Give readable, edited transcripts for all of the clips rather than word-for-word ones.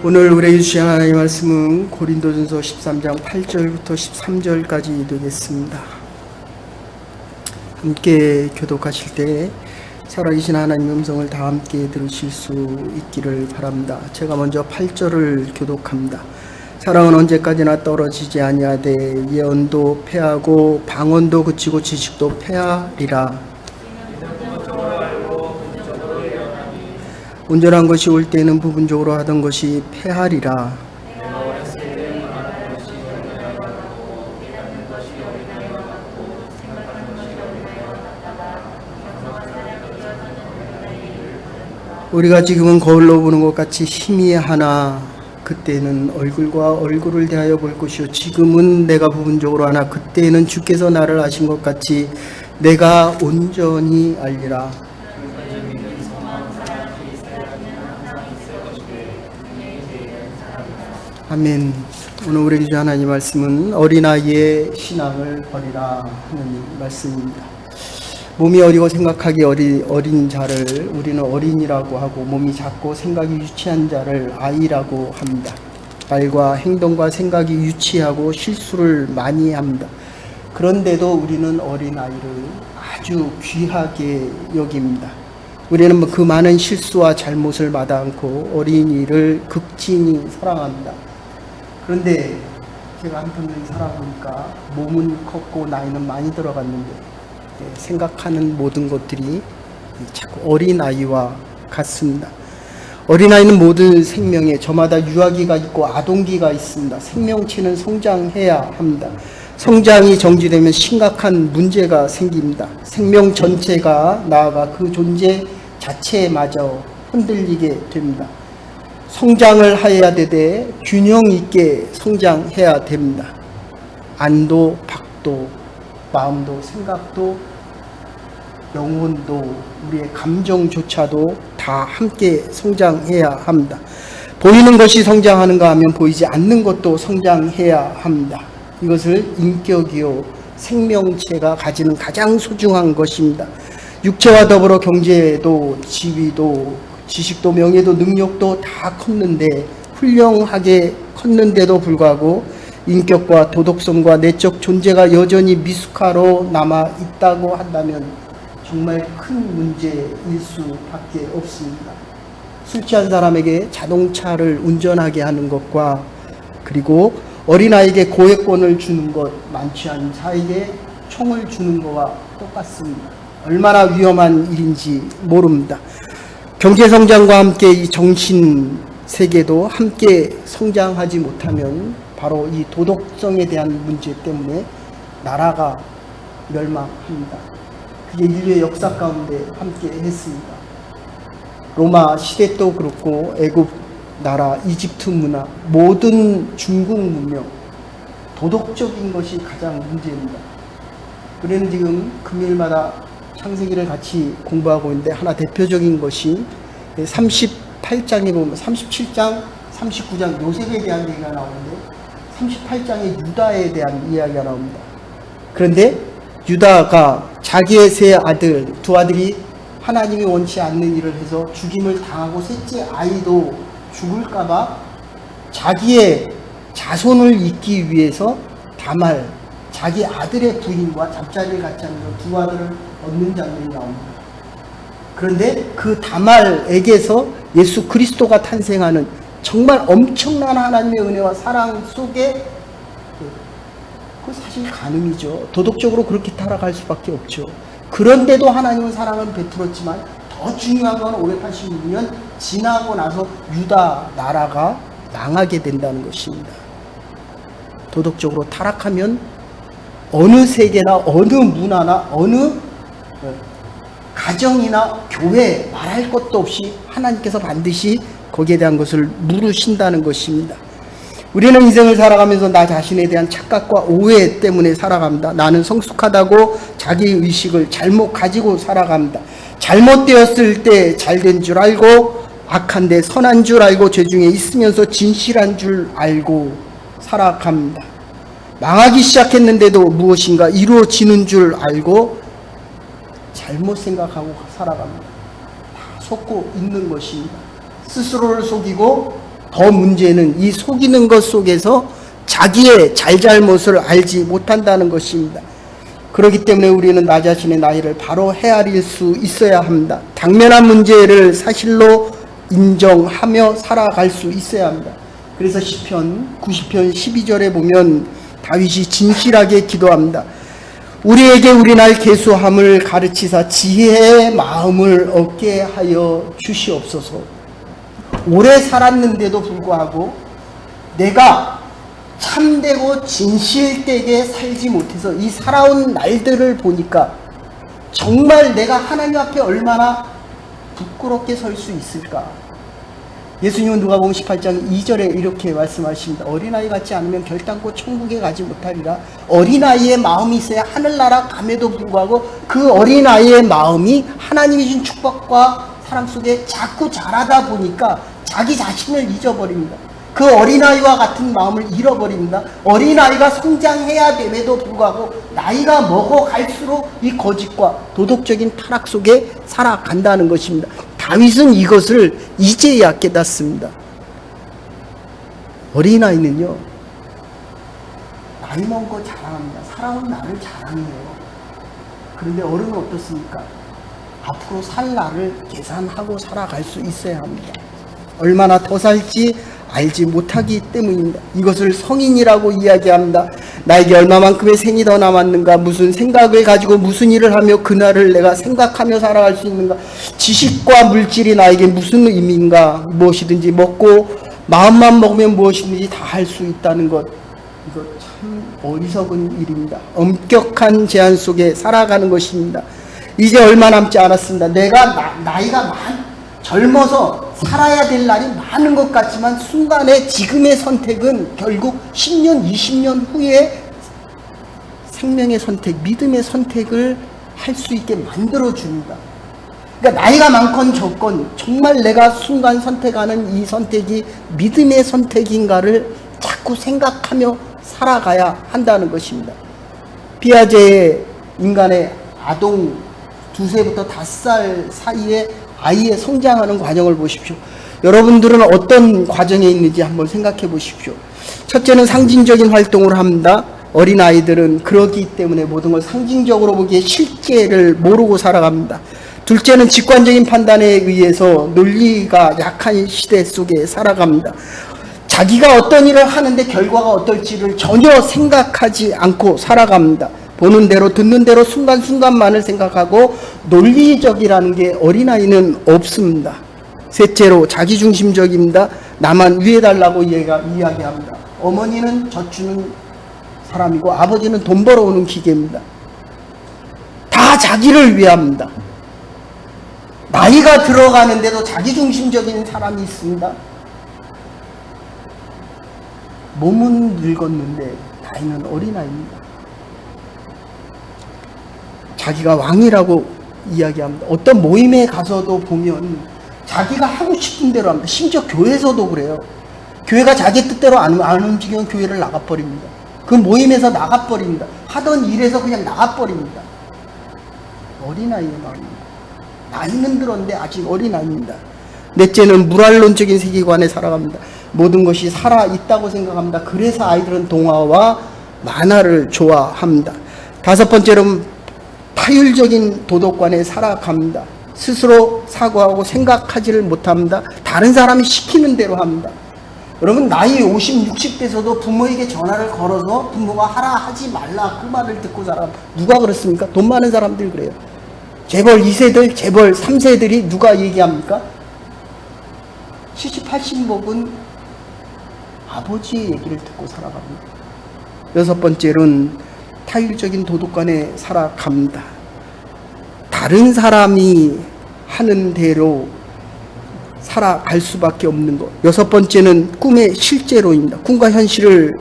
오늘 우리에게 주신 하나님의 말씀은 고린도전서 13장 8절부터 13절까지 되겠습니다. 함께 교독하실 때 살아계신 하나님의 음성을 다 함께 들으실 수 있기를 바랍니다. 제가 먼저 8절을 교독합니다. 사랑은 언제까지나 떨어지지 아니하되 예언도 패하고 방언도 그치고 지식도 패하리라. 온전한 것이 올 때에는 부분적으로 하던 것이 패하리라. 우리가 지금은 거울로 보는 것 같이 희미하나 그때는 얼굴과 얼굴을 대하여 볼 것이요 지금은 내가 부분적으로 하나 그때는 주께서 나를 아신 것 같이 내가 온전히 알리라. 아멘. 오늘 우리에게 주신 하나님 말씀은 어린아이의 신앙을 버리라 하는 말씀입니다. 몸이 어리고 생각하기 어린 자를 우리는 어린이라고 하고, 몸이 작고 생각이 유치한 자를 아이라고 합니다. 말과 행동과 생각이 유치하고 실수를 많이 합니다. 그런데도 우리는 어린아이를 아주 귀하게 여깁니다. 우리는 그 많은 실수와 잘못을 마다 않고 어린이를 극진히 사랑합니다. 그런데 제가 한편을 살아보니까 몸은 컸고 나이는 많이 들어갔는데 생각하는 모든 것들이 자꾸 어린아이와 같습니다. 어린아이는 모든 생명에 저마다 유아기가 있고 아동기가 있습니다. 생명체는 성장해야 합니다. 성장이 정지되면 심각한 문제가 생깁니다. 생명 전체가 나아가 그 존재 자체마저 흔들리게 됩니다. 성장을 해야 되되 균형 있게 성장해야 됩니다. 안도, 박도, 마음도, 생각도, 영혼도, 우리의 감정조차도 다 함께 성장해야 합니다. 보이는 것이 성장하는가 하면 보이지 않는 것도 성장해야 합니다. 이것을 인격이요 생명체가 가지는 가장 소중한 것입니다. 육체와 더불어 경제도, 지위도, 지식도, 명예도, 능력도 다 컸는데, 훌륭하게 컸는데도 불구하고 인격과 도덕성과 내적 존재가 여전히 미숙하로 남아 있다고 한다면 정말 큰 문제일 수밖에 없습니다. 술 취한 사람에게 자동차를 운전하게 하는 것과, 그리고 어린아이에게 고액권을 주는 것, 많지 않은 자에게 총을 주는 것과 똑같습니다. 얼마나 위험한 일인지 모릅니다. 경제성장과 함께 이 정신세계도 함께 성장하지 못하면 바로 이 도덕성에 대한 문제 때문에 나라가 멸망합니다. 그게 인류의 역사 가운데 함께 했습니다. 로마 시대도 그렇고 애굽 나라, 이집트 문화, 모든 중국 문명, 도덕적인 것이 가장 문제입니다. 우리는 지금 금요일마다 창세기를 같이 공부하고 있는데, 하나 대표적인 것이 38장에 보면 37장, 39장 요셉에 대한 얘기가 나오는데 38장에 유다에 대한 이야기가 나옵니다. 그런데 유다가 자기의 세 아들, 두 아들이 하나님이 원치 않는 일을 해서 죽임을 당하고 셋째 아이도 죽을까봐 자기의 자손을 잇기 위해서 다말, 자기 아들의 부인과 잠자리를 같이 하면서 두 아들을 얻는 장면이 나옵니다. 그런데 그 다말에게서 예수 그리스도가 탄생하는 정말 엄청난 하나님의 은혜와 사랑 속에, 그 사실 가늠이죠. 도덕적으로 그렇게 타락할 수밖에 없죠. 그런데도 하나님은 사랑을 베풀었지만 더 중요한 건 586년 지나고 나서 유다 나라가 망하게 된다는 것입니다. 도덕적으로 타락하면 어느 세계나 어느 문화나 어느 가정이나 교회 말할 것도 없이 하나님께서 반드시 거기에 대한 것을 물으신다는 것입니다. 우리는 인생을 살아가면서 나 자신에 대한 착각과 오해 때문에 살아갑니다. 나는 성숙하다고 자기의식을 잘못 가지고 살아갑니다. 잘못되었을 때 잘된 줄 알고, 악한데 선한 줄 알고, 죄 중에 있으면서 진실한 줄 알고 살아갑니다. 망하기 시작했는데도 무엇인가 이루어지는 줄 알고 잘못 생각하고 살아갑니다. 다 속고 있는 것입니다. 스스로를 속이고 더 문제는 이 속이는 것 속에서 자기의 잘잘못을 알지 못한다는 것입니다. 그렇기 때문에 우리는 나 자신의 나이를 바로 헤아릴 수 있어야 합니다. 당면한 문제를 사실로 인정하며 살아갈 수 있어야 합니다. 그래서 시편 90편 12절에 보면 다윗이 진실하게 기도합니다. 우리에게 우리날 계수함을 가르치사 지혜의 마음을 얻게 하여 주시옵소서. 오래 살았는데도 불구하고 내가 참되고 진실되게 살지 못해서 이 살아온 날들을 보니까 정말 내가 하나님 앞에 얼마나 부끄럽게 설 수 있을까. 예수님은 누가복음 18장 2절에 이렇게 말씀하십니다. 어린아이 같지 않으면 결단코 천국에 가지 못하리라. 어린아이의 마음이 있어야 하늘나라 감에도 불구하고 그 어린아이의 마음이 하나님이 준 축복과 사랑 속에 자꾸 자라다 보니까 자기 자신을 잊어버립니다. 그 어린아이와 같은 마음을 잃어버립니다. 어린아이가 성장해야 됨에도 불구하고 나이가 먹어갈수록 이 거짓과 도덕적인 타락 속에 살아간다는 것입니다. 다윗은 이것을 이제야 깨닫습니다. 어린아이는요, 나이 먹은 거 자랑합니다. 살아온 나를 자랑해요. 그런데 어른은 어떻습니까? 앞으로 살 날을 계산하고 살아갈 수 있어야 합니다. 얼마나 더 살지 알지 못하기 때문입니다. 이것을 성인이라고 이야기합니다. 나에게 얼마만큼의 생이 더 남았는가, 무슨 생각을 가지고 무슨 일을 하며 그날을 내가 생각하며 살아갈 수 있는가, 지식과 물질이 나에게 무슨 의미인가, 무엇이든지 먹고 마음만 먹으면 무엇이든지 다 할 수 있다는 것, 이거 참 어리석은 일입니다. 엄격한 제한 속에 살아가는 것입니다. 이제 얼마 남지 않았습니다. 내가 나이가 젊어서 살아야 될 날이 많은 것 같지만 순간에 지금의 선택은 결국 10년, 20년 후에 생명의 선택, 믿음의 선택을 할 수 있게 만들어줍니다. 그러니까 나이가 많건 적건 정말 내가 순간 선택하는 이 선택이 믿음의 선택인가를 자꾸 생각하며 살아가야 한다는 것입니다. 피아제의 인간의 아동 2세부터 5살 사이에 아이의 성장하는 과정을 보십시오. 여러분들은 어떤 과정에 있는지 한번 생각해 보십시오. 첫째는 상징적인 활동을 합니다. 어린아이들은 그러기 때문에 모든 걸 상징적으로 보기에 실제를 모르고 살아갑니다. 둘째는 직관적인 판단에 의해서 논리가 약한 시대 속에 살아갑니다. 자기가 어떤 일을 하는데 결과가 어떨지를 전혀 생각하지 않고 살아갑니다. 보는 대로 듣는 대로 순간순간만을 생각하고 논리적이라는 게 어린아이는 없습니다. 셋째로 자기중심적입니다. 나만 위해달라고 이야기합니다. 어머니는 젖주는 사람이고 아버지는 돈 벌어오는 기계입니다. 다 자기를 위합니다. 나이가 들어가는데도 자기중심적인 사람이 있습니다. 몸은 늙었는데 나이는 어린아이입니다. 자기가 왕이라고 이야기합니다. 어떤 모임에 가서도 보면 자기가 하고 싶은 대로 합니다. 심지어 교회에서도 그래요. 교회가 자기 뜻대로 안 움직이면 교회를 나가버립니다. 그 모임에서 나가버립니다. 하던 일에서 그냥 나가버립니다. 어린아이의 마음입니다. 나이는 들었는데 아직 어린아이입니다. 넷째는 무랄론적인 세계관에 살아갑니다. 모든 것이 살아있다고 생각합니다. 그래서 아이들은 동화와 만화를 좋아합니다. 다섯 번째로는 타율적인 도덕관에 살아갑니다. 스스로 사고하고 생각하지를 못합니다. 다른 사람이 시키는 대로 합니다. 여러분 나이 50, 60대에서도 부모에게 전화를 걸어서 부모가 하라 하지 말라 그 말을 듣고 살아. 누가 그렇습니까? 돈 많은 사람들 그래요. 재벌 2세들, 재벌 3세들이 누가 얘기합니까? 70, 80 먹은 아버지의 얘기를 듣고 살아갑니다. 여섯 번째로는 타율적인 도덕관에 살아갑니다. 다른 사람이 하는 대로 살아갈 수밖에 없는 것. 여섯 번째는 꿈의 실제로입니다. 꿈과 현실을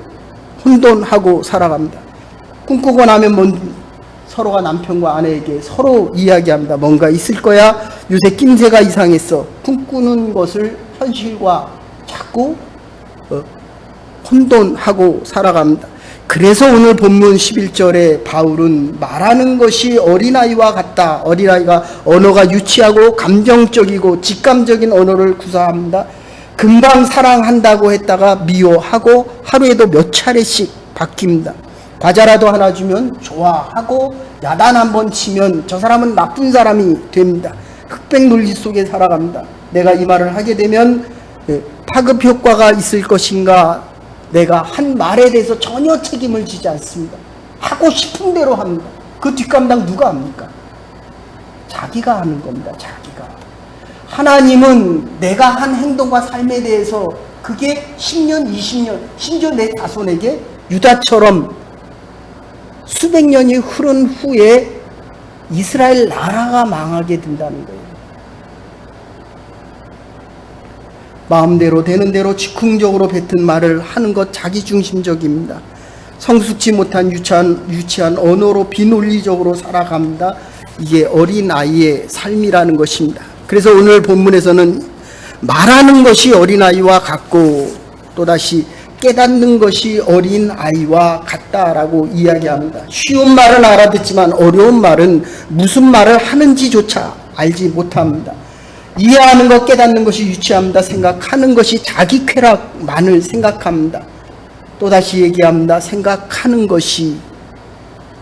혼돈하고 살아갑니다. 꿈꾸고 나면 서로가 남편과 아내에게 서로 이야기합니다. 뭔가 있을 거야. 요새 낌새가 이상했어. 꿈꾸는 것을 현실과 자꾸 혼돈하고 살아갑니다. 그래서 오늘 본문 11절에 바울은 말하는 것이 어린아이와 같다. 어린아이가 언어가 유치하고 감정적이고 직감적인 언어를 구사합니다. 금방 사랑한다고 했다가 미워하고 하루에도 몇 차례씩 바뀝니다. 과자라도 하나 주면 좋아하고 야단 한번 치면 저 사람은 나쁜 사람이 됩니다. 흑백 논리 속에 살아갑니다. 내가 이 말을 하게 되면 파급 효과가 있을 것인가, 내가 한 말에 대해서 전혀 책임을 지지 않습니다. 하고 싶은 대로 합니다. 그 뒷감당 누가 합니까? 자기가 하는 겁니다. 자기가. 하나님은 내가 한 행동과 삶에 대해서 그게 10년, 20년, 심지어 내 자손에게 유다처럼 수백 년이 흐른 후에 이스라엘 나라가 망하게 된다는 거예요. 마음대로 되는 대로 즉흥적으로 뱉은 말을 하는 것 자기중심적입니다. 성숙지 못한 유치한 언어로 비논리적으로 살아갑니다. 이게 어린아이의 삶이라는 것입니다. 그래서 오늘 본문에서는 말하는 것이 어린아이와 같고 또다시 깨닫는 것이 어린아이와 같다라고 이야기합니다. 쉬운 말은 알아듣지만 어려운 말은 무슨 말을 하는지조차 알지 못합니다. 이해하는 것, 깨닫는 것이 유치합니다. 생각하는 것이 자기 쾌락만을 생각합니다. 또다시 얘기합니다. 생각하는 것이,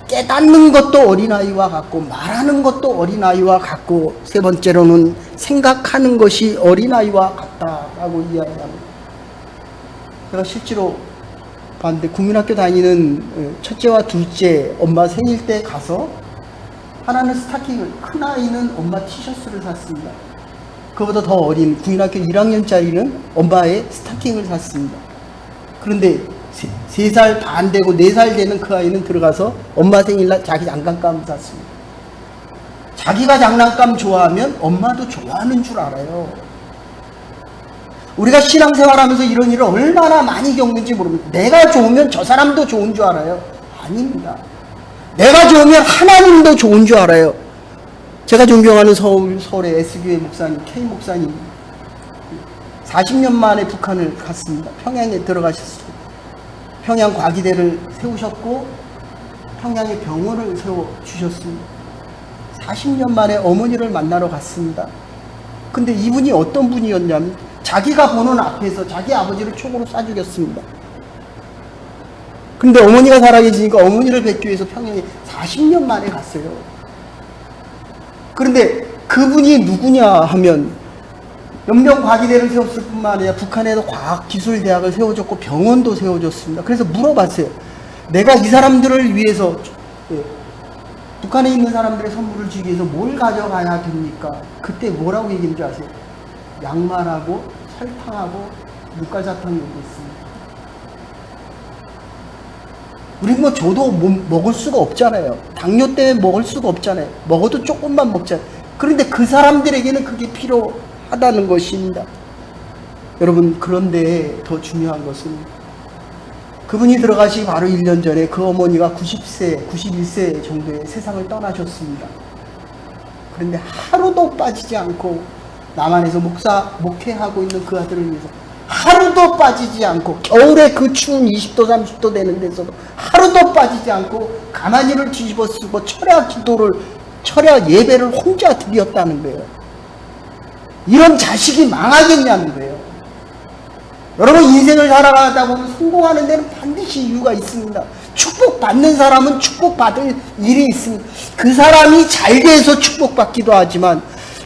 깨닫는 것도 어린아이와 같고 말하는 것도 어린아이와 같고, 세 번째로는 생각하는 것이 어린아이와 같다라고 이야기합니다. 제가 실제로 봤는데 국민학교 다니는 첫째와 둘째 엄마 생일 때 가서 하나는 스타킹을, 큰 아이는 엄마 티셔츠를 샀습니다. 그보다 더 어린 국민학교 1학년짜리는 엄마의 스타킹을 샀습니다. 그런데 3살 반 되고 4살 되는 그 아이는 들어가서 엄마 생일날 자기 장난감 샀습니다. 자기가 장난감 좋아하면 엄마도 좋아하는 줄 알아요. 우리가 신앙생활하면서 이런 일을 얼마나 많이 겪는지 모릅니다. 내가 좋으면 저 사람도 좋은 줄 알아요. 아닙니다. 내가 좋으면 하나님도 좋은 줄 알아요. 제가 존경하는 서울의 S교회 목사님, K 목사님 40년 만에 북한을 갔습니다. 평양에 들어가셨습니다. 평양 과기대를 세우셨고 평양에 병원을 세워주셨습니다. 40년 만에 어머니를 만나러 갔습니다. 근데 이분이 어떤 분이었냐면 자기가 보는 앞에서 자기 아버지를 총으로 쏴 죽였습니다. 근데 어머니가 살아계시니까 어머니를 뵙기 위해서 평양에 40년 만에 갔어요. 그런데 그분이 누구냐 하면 연명과기대를 세웠을 뿐만 아니라 북한에도 과학기술대학을 세워줬고 병원도 세워줬습니다. 그래서 물어봤어요. 내가 이 사람들을 위해서, 북한에 있는 사람들의 선물을 주기 위해서 뭘 가져가야 됩니까? 그때 뭐라고 얘기한 줄 아세요? 양말하고 설탕하고 육가사탕 얘기했습니다. 우리 뭐 저도 먹을 수가 없잖아요. 당뇨 때문에 먹을 수가 없잖아요. 먹어도 조금만 먹잖아요. 그런데 그 사람들에게는 그게 필요하다는 것입니다. 여러분, 그런데 더 중요한 것은 그분이 들어가시기 바로 1년 전에 그 어머니가 90세, 91세 정도의 세상을 떠나셨습니다. 그런데 하루도 빠지지 않고 남한에서 목회하고 있는 그 아들을 위해서 하루도 빠지지 않고, 겨울에 그 추운 20도 30도 되는 데서도 하루도 빠지지 않고 가마니를 뒤집어 쓰고 철야 예배를 혼자 드렸다는 거예요. 이런 자식이 망하겠냐는 거예요. 여러분, 인생을 살아가다 보면 성공하는 데는 반드시 이유가 있습니다. 축복받는 사람은 축복받을 일이 있습니다. 그 사람이 잘 돼서 축복받기도 하지만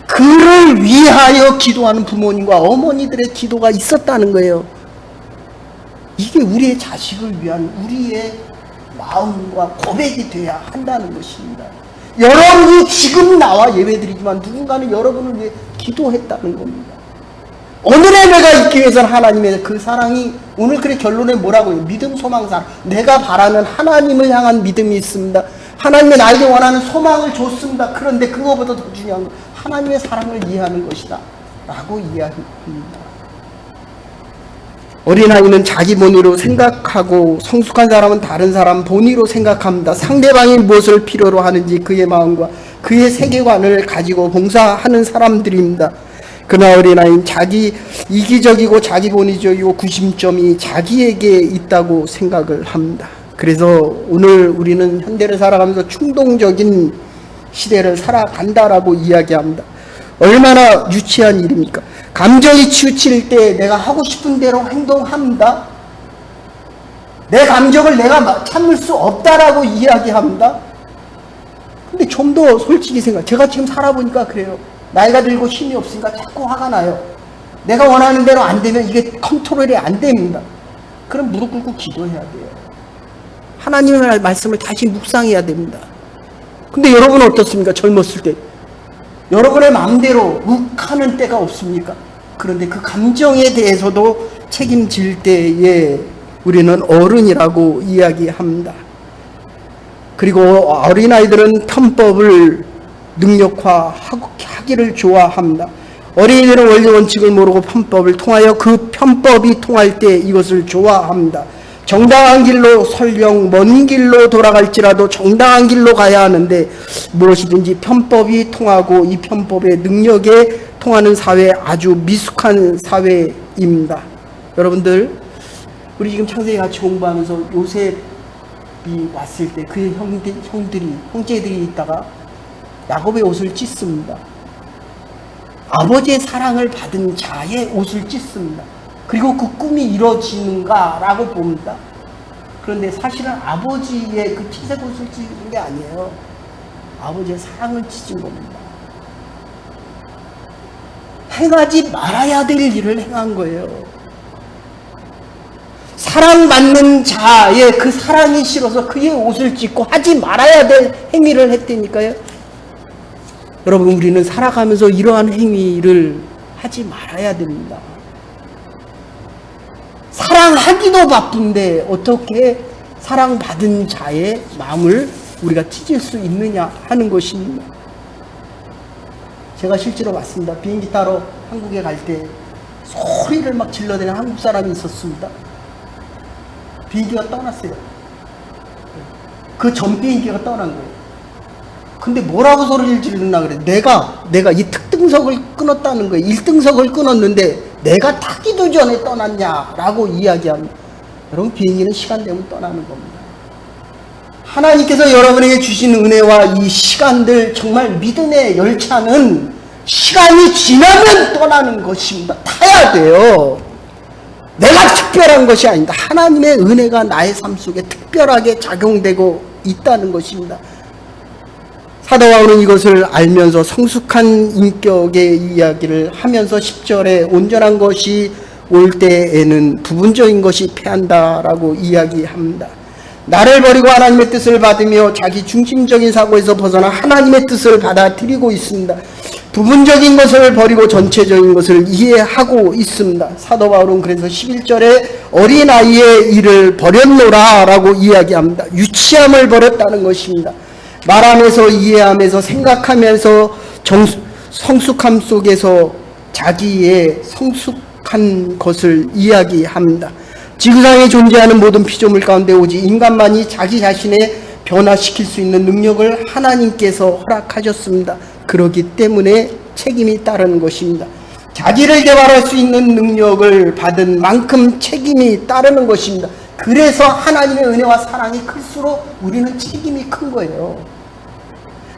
그를 위하여 기도하는 부모님과 어머니들의 기도가 있었다는 거예요. 이게 우리의 자식을 위한 우리의 마음과 고백이 돼야 한다는 것입니다. 여러분이 지금 나와 예배드리지만 누군가는 여러분을 위해 기도했다는 겁니다. 오늘의 내가 있기 위해서는 하나님의 그 사랑이, 오늘 그래 결론에 뭐라고 해요? 믿음, 소망, 사랑. 내가 바라는 하나님을 향한 믿음이 있습니다. 하나님의 나에게 원하는 소망을 줬습니다. 그런데 그거보다 더 중요한 건 하나님의 사랑을 이해하는 것이다 라고 이야기합니다. 어린아이는 자기 본위로 생각하고 성숙한 사람은 다른 사람 본위로 생각합니다. 상대방이 무엇을 필요로 하는지 그의 마음과 그의 세계관을 가지고 봉사하는 사람들입니다. 그러나 어린아이는 자기 이기적이고 자기 본위적이고 구심점이 자기에게 있다고 생각을 합니다. 그래서 오늘 우리는 현대를 살아가면서 충동적인 시대를 살아간다라고 이야기합니다. 얼마나 유치한 일입니까? 감정이 치우칠 때 내가 하고 싶은 대로 행동합니다. 내 감정을 내가 참을 수 없다라고 이야기합니다. 근데 좀 더 솔직히 제가 지금 살아보니까 그래요. 나이가 들고 힘이 없으니까 자꾸 화가 나요. 내가 원하는 대로 안 되면 이게 컨트롤이 안 됩니다. 그럼 무릎 꿇고 기도해야 돼요. 하나님의 말씀을 다시 묵상해야 됩니다. 근데 여러분은 어떻습니까? 젊었을 때 여러분의 마음대로 욱하는 때가 없습니까? 그런데 그 감정에 대해서도 책임질 때에 우리는 어른이라고 이야기합니다. 그리고 어린아이들은 편법을 능력화하기를 좋아합니다. 어린이들은 원리 원칙을 모르고 편법을 통하여 그 편법이 통할 때 이것을 좋아합니다. 정당한 길로 설령 먼 길로 돌아갈지라도 정당한 길로 가야 하는데 무엇이든지 편법이 통하고 이 편법의 능력에 통하는 사회, 아주 미숙한 사회입니다. 여러분들, 우리 지금 창세기 같이 공부하면서 요셉이 왔을 때 그의 형제들이 있다가 야곱의 옷을 찢습니다. 아버지의 사랑을 받은 자의 옷을 찢습니다. 그리고 그 꿈이 이루어지는가라고 봅니다. 그런데 사실은 아버지의 그 채색 옷을 찢은 게 아니에요. 아버지의 사랑을 찢은 겁니다. 행하지 말아야 될 일을 행한 거예요. 사랑받는 자의 그 사랑이 싫어서 그의 옷을 찢고 하지 말아야 될 행위를 했다니까요. 여러분, 우리는 살아가면서 이러한 행위를 하지 말아야 됩니다. 사랑하기도 바쁜데 어떻게 사랑받은 자의 마음을 우리가 찢을 수 있느냐 하는 것입니다. 제가 실제로 봤습니다. 비행기 타러 한국에 갈 때 소리를 막 질러대는 한국 사람이 있었습니다. 비행기가 떠났어요. 그 전 비행기가 떠난 거예요. 근데 뭐라고 소리를 지르나 그래. 내가 이 특등석을 끊었다는 거예요. 1등석을 끊었는데 내가 타기도 전에 떠났냐라고 이야기합니다. 여러분, 비행기는 시간 되면 떠나는 겁니다. 하나님께서 여러분에게 주신 은혜와 이 시간들, 정말 믿음의 열차는 시간이 지나면 떠나는 것입니다. 타야 돼요. 내가 특별한 것이 아닙니다. 하나님의 은혜가 나의 삶 속에 특별하게 작용되고 있다는 것입니다. 사도 바울은 이것을 알면서 성숙한 인격의 이야기를 하면서 10절에 온전한 것이 올 때에는 부분적인 것이 패한다라고 이야기합니다. 나를 버리고 하나님의 뜻을 받으며 자기 중심적인 사고에서 벗어나 하나님의 뜻을 받아들이고 있습니다. 부분적인 것을 버리고 전체적인 것을 이해하고 있습니다. 사도 바울은 그래서 11절에 어린아이의 일을 버렸노라 라고 이야기합니다. 유치함을 버렸다는 것입니다. 말하면서 이해하면서 생각하면서 성숙함 속에서 자기의 성숙한 것을 이야기합니다. 지구상에 존재하는 모든 피조물 가운데 오직 인간만이 자기 자신의 변화시킬 수 있는 능력을 하나님께서 허락하셨습니다. 그렇기 때문에 책임이 따르는 것입니다. 자기를 개발할 수 있는 능력을 받은 만큼 책임이 따르는 것입니다. 그래서 하나님의 은혜와 사랑이 클수록 우리는 책임이 큰 거예요.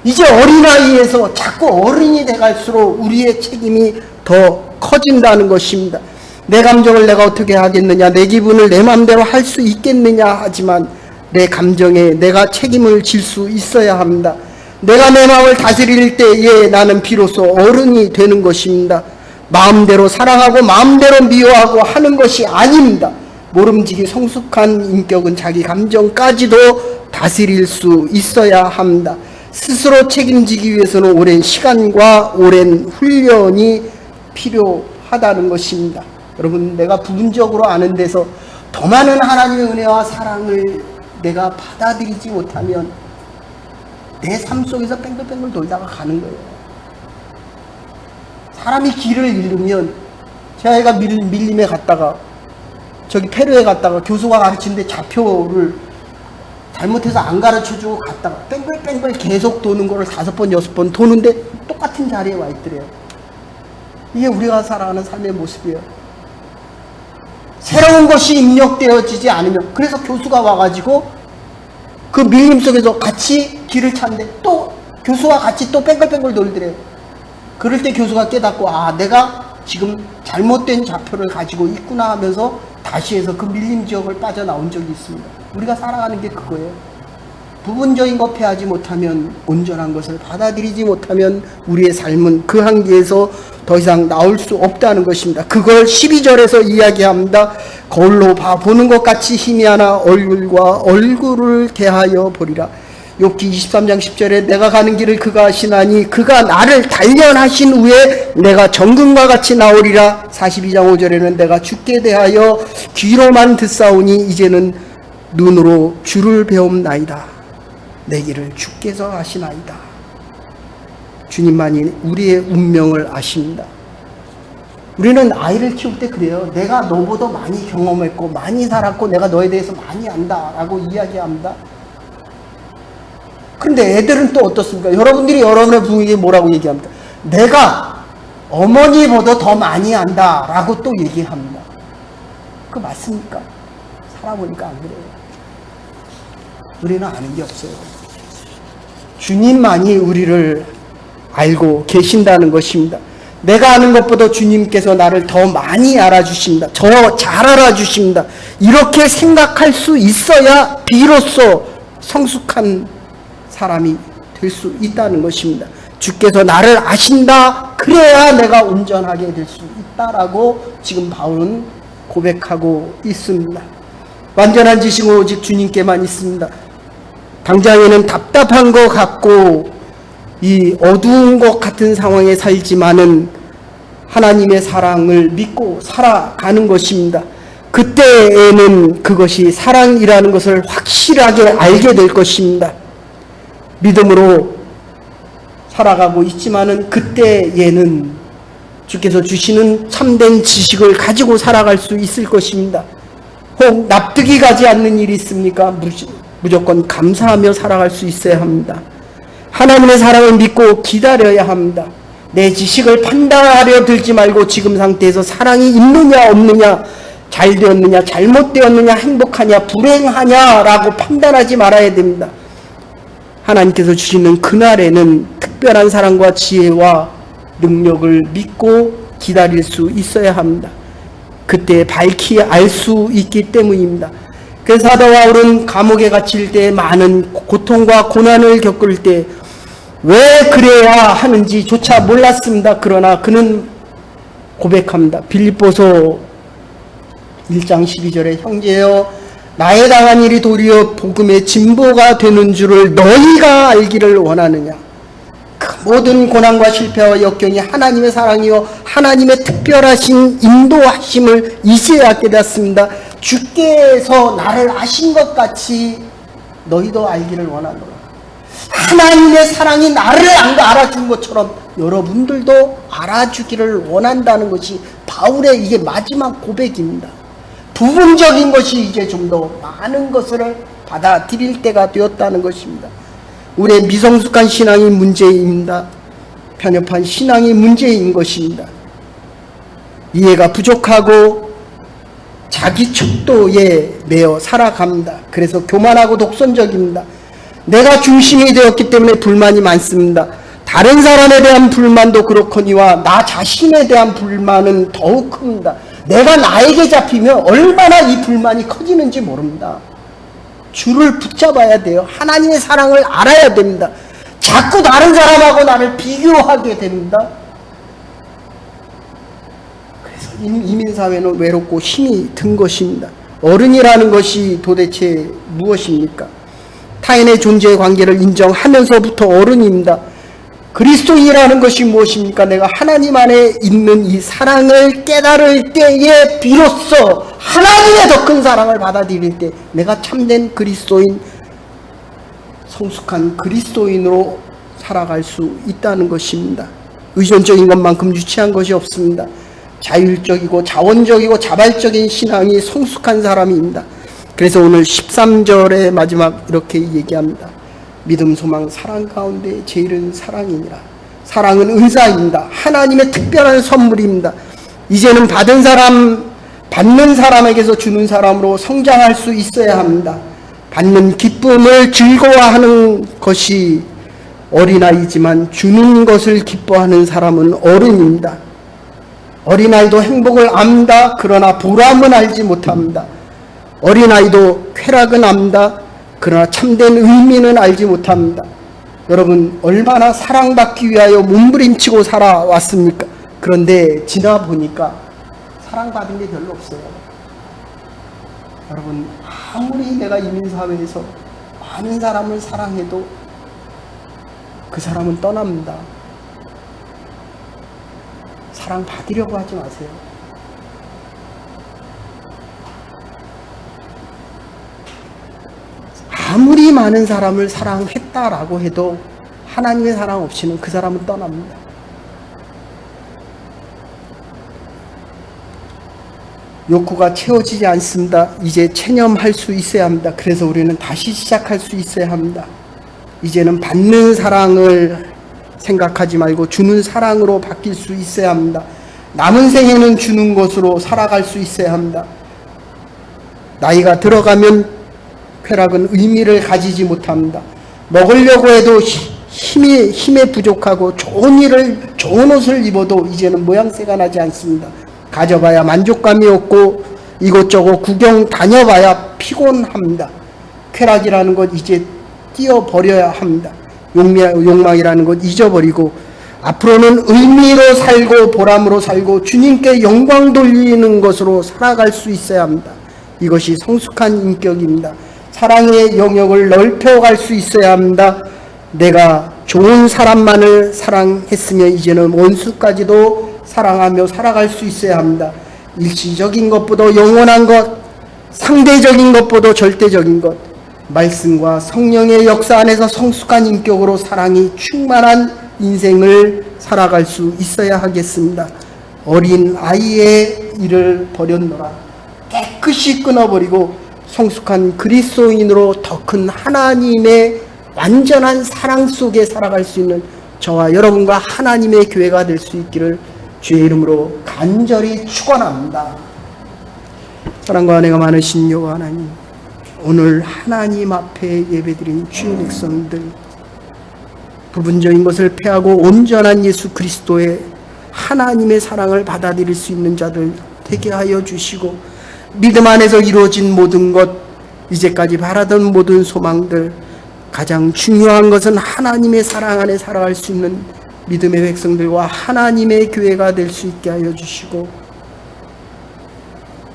이제 어린아이에서 자꾸 어른이 돼갈수록 우리의 책임이 더 커진다는 것입니다. 내 감정을 내가 어떻게 하겠느냐, 내 기분을 내 마음대로 할 수 있겠느냐 하지만 내 감정에 내가 책임을 질 수 있어야 합니다. 내가 내 마음을 다스릴 때에 나는 비로소 어른이 되는 것입니다. 마음대로 사랑하고 마음대로 미워하고 하는 것이 아닙니다. 모름지기 성숙한 인격은 자기 감정까지도 다스릴 수 있어야 합니다. 스스로 책임지기 위해서는 오랜 시간과 오랜 훈련이 필요하다는 것입니다. 여러분, 내가 부분적으로 아는 데서 더 많은 하나님의 은혜와 사랑을 내가 받아들이지 못하면 내 삶 속에서 뺑글뺑글 돌다가 가는 거예요. 사람이 길을 잃으면, 제가 애가 밀림에 갔다가 저기 페루에 갔다가 교수가 가르치는데 좌표를 잘못해서 안 가르쳐주고 갔다가 뺑글뺑글 계속 도는 거를 5번 6번 도는데 똑같은 자리에 와 있더래요. 이게 우리가 살아가는 삶의 모습이에요. 새로운 것이 입력되어지지 않으면, 그래서 교수가 와가지고 그 밀림 속에서 같이 길을 찾는데 또 교수와 같이 또 뺑글뺑글 돌더래요. 그럴 때 교수가 깨닫고 내가 지금 잘못된 좌표를 가지고 있구나 하면서 다시 해서 그 밀림 지역을 빠져나온 적이 있습니다. 우리가 살아가는 게 그거예요. 부분적인 것 패하지 못하면, 온전한 것을 받아들이지 못하면 우리의 삶은 그 한계에서 더 이상 나올 수 없다는 것입니다. 그걸 12절에서 이야기합니다. 거울로 보는 것 같이 희미하나 얼굴과 얼굴을 대하여 보리라. 욥기 23장 10절에 내가 가는 길을 그가 아시나니 그가 나를 단련하신 후에 내가 정금과 같이 나오리라. 42장 5절에는 내가 주께 대하여 귀로만 듣사오니 이제는 눈으로 주를 배움나이다. 내 길을 주께서 아시나이다. 주님만이 우리의 운명을 아십니다. 우리는 아이를 키울 때 그래요. 내가 너보다 많이 경험했고 많이 살았고 내가 너에 대해서 많이 안다 라고 이야기합니다. 근데 애들은 또 어떻습니까? 여러분들이 여러분의 부모에게 뭐라고 얘기합니다. 내가 어머니보다 더 많이 안다 라고 또 얘기합니다. 그거 맞습니까? 살아보니까 안 그래요. 우리는 아는 게 없어요. 주님만이 우리를 알고 계신다는 것입니다. 내가 아는 것보다 주님께서 나를 더 많이 알아주십니다. 더 잘 알아주십니다. 이렇게 생각할 수 있어야 비로소 성숙한 사람이 될 수 있다는 것입니다. 주께서 나를 아신다. 그래야 내가 온전하게 될 수 있다라고 지금 바울은 고백하고 있습니다. 완전한 지식은 오직 주님께만 있습니다. 당장에는 답답한 것 같고 이 어두운 것 같은 상황에 살지만은 하나님의 사랑을 믿고 살아가는 것입니다. 그때에는 그것이 사랑이라는 것을 확실하게 알게 될 것입니다. 믿음으로 살아가고 있지만은 그때에는 주께서 주시는 참된 지식을 가지고 살아갈 수 있을 것입니다. 혹 납득이 가지 않는 일이 있습니까? 무조건 감사하며 살아갈 수 있어야 합니다. 하나님의 사랑을 믿고 기다려야 합니다. 내 지식을 판단하려 들지 말고 지금 상태에서 사랑이 있느냐 없느냐, 잘 되었느냐 잘못되었느냐, 행복하냐 불행하냐 라고 판단하지 말아야 됩니다. 하나님께서 주시는 그날에는 특별한 사랑과 지혜와 능력을 믿고 기다릴 수 있어야 합니다. 그때 밝히 알 수 있기 때문입니다. 그래서 사도 바울은 감옥에 갇힐 때 많은 고통과 고난을 겪을 때 왜 그래야 하는지조차 몰랐습니다. 그러나 그는 고백합니다. 빌립보서 1장 12절에 형제여 나에 당한 일이 도리어 복음의 진보가 되는 줄을 너희가 알기를 원하느냐. 그 모든 고난과 실패와 역경이 하나님의 사랑이요 하나님의 특별하신 인도하심을 이제야 깨닫습니다. 주께서 나를 아신 것 같이 너희도 알기를 원하노라. 하나님의 사랑이 나를 알아준 것처럼 여러분들도 알아주기를 원한다는 것이 바울의 이게 마지막 고백입니다. 부분적인 것이 이제 좀 더 많은 것을 받아들일 때가 되었다는 것입니다. 우리의 미성숙한 신앙이 문제입니다. 편협한 신앙이 문제인 것입니다. 이해가 부족하고 자기 척도에 매여 살아갑니다. 그래서 교만하고 독선적입니다. 내가 중심이 되었기 때문에 불만이 많습니다. 다른 사람에 대한 불만도 그렇거니와 나 자신에 대한 불만은 더욱 큽니다. 내가 나에게 잡히면 얼마나 이 불만이 커지는지 모릅니다. 줄을 붙잡아야 돼요. 하나님의 사랑을 알아야 됩니다. 자꾸 다른 사람하고 나를 비교하게 됩니다. 그래서 이민사회는 외롭고 힘이 든 것입니다. 어른이라는 것이 도대체 무엇입니까? 타인의 존재의 관계를 인정하면서부터 어른입니다. 그리스도인이라는 것이 무엇입니까? 내가 하나님 안에 있는 이 사랑을 깨달을 때에 비로소 하나님의 더 큰 사랑을 받아들일 때 내가 참된 그리스도인, 성숙한 그리스도인으로 살아갈 수 있다는 것입니다. 의존적인 것만큼 유치한 것이 없습니다. 자율적이고 자원적이고 자발적인 신앙이 성숙한 사람입니다. 그래서 오늘 13절의 마지막 이렇게 얘기합니다. 믿음, 소망, 사랑 가운데 제일은 사랑이니라. 사랑은 은사입니다. 하나님의 특별한 선물입니다. 이제는 받는 사람에게서 주는 사람으로 성장할 수 있어야 합니다. 받는 기쁨을 즐거워하는 것이 어린아이지만 주는 것을 기뻐하는 사람은 어른입니다. 어린아이도 행복을 압니다. 그러나 보람은 알지 못합니다. 어린아이도 쾌락은 압니다. 그러나 참된 의미는 알지 못합니다. 여러분, 얼마나 사랑받기 위하여 몸부림치고 살아왔습니까? 그런데 지나 보니까 사랑받은 게 별로 없어요. 여러분, 아무리 내가 이민사회에서 많은 사람을 사랑해도 그 사람은 떠납니다. 사랑받으려고 하지 마세요. 아무리 많은 사람을 사랑했다라고 해도 하나님의 사랑 없이는 그 사람은 떠납니다. 욕구가 채워지지 않습니다. 이제 체념할 수 있어야 합니다. 그래서 우리는 다시 시작할 수 있어야 합니다. 이제는 받는 사랑을 생각하지 말고 주는 사랑으로 바뀔 수 있어야 합니다. 남은 생에는 주는 것으로 살아갈 수 있어야 합니다. 나이가 들어가면 쾌락은 의미를 가지지 못합니다. 먹으려고 해도 힘에 부족하고 좋은 옷을 입어도 이제는 모양새가 나지 않습니다. 가져봐야 만족감이 없고 이곳저곳 구경 다녀봐야 피곤합니다. 쾌락이라는 것 이제 띄어버려야 합니다. 욕망이라는 것 잊어버리고 앞으로는 의미로 살고 보람으로 살고 주님께 영광 돌리는 것으로 살아갈 수 있어야 합니다. 이것이 성숙한 인격입니다. 사랑의 영역을 넓혀갈 수 있어야 합니다. 내가 좋은 사람만을 사랑했으면 이제는 원수까지도 사랑하며 살아갈 수 있어야 합니다. 일시적인 것보다 영원한 것, 상대적인 것보다 절대적인 것, 말씀과 성령의 역사 안에서 성숙한 인격으로 사랑이 충만한 인생을 살아갈 수 있어야 하겠습니다. 어린 아이의 일을 버렸노라. 깨끗이 끊어버리고 성숙한 그리스도인으로 더 큰 하나님의 완전한 사랑 속에 살아갈 수 있는 저와 여러분과 하나님의 교회가 될 수 있기를 주의 이름으로 간절히 축원합니다. 사랑과 은혜가 많으신 여호와 하나님, 오늘 하나님 앞에 예배드린 주의 백성들, 부분적인 것을 패하고 온전한 예수 그리스도의 하나님의 사랑을 받아들일 수 있는 자들 되게 하여 주시고, 믿음 안에서 이루어진 모든 것, 이제까지 바라던 모든 소망들, 가장 중요한 것은 하나님의 사랑 안에 살아갈 수 있는 믿음의 백성들과 하나님의 교회가 될 수 있게 하여 주시고,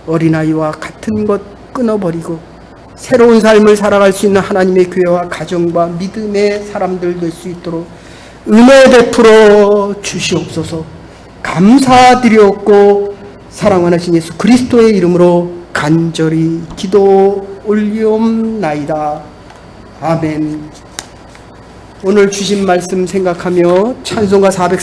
어린아이와 같은 것 끊어버리고 새로운 삶을 살아갈 수 있는 하나님의 교회와 가정과 믿음의 사람들 될 수 있도록 은혜 베풀어 주시옵소서. 감사드렸고 사랑하신 예수 그리스도의 이름으로 간절히 기도 올리옵나이다. 아멘. 오늘 주신 말씀 생각하며 찬송가 440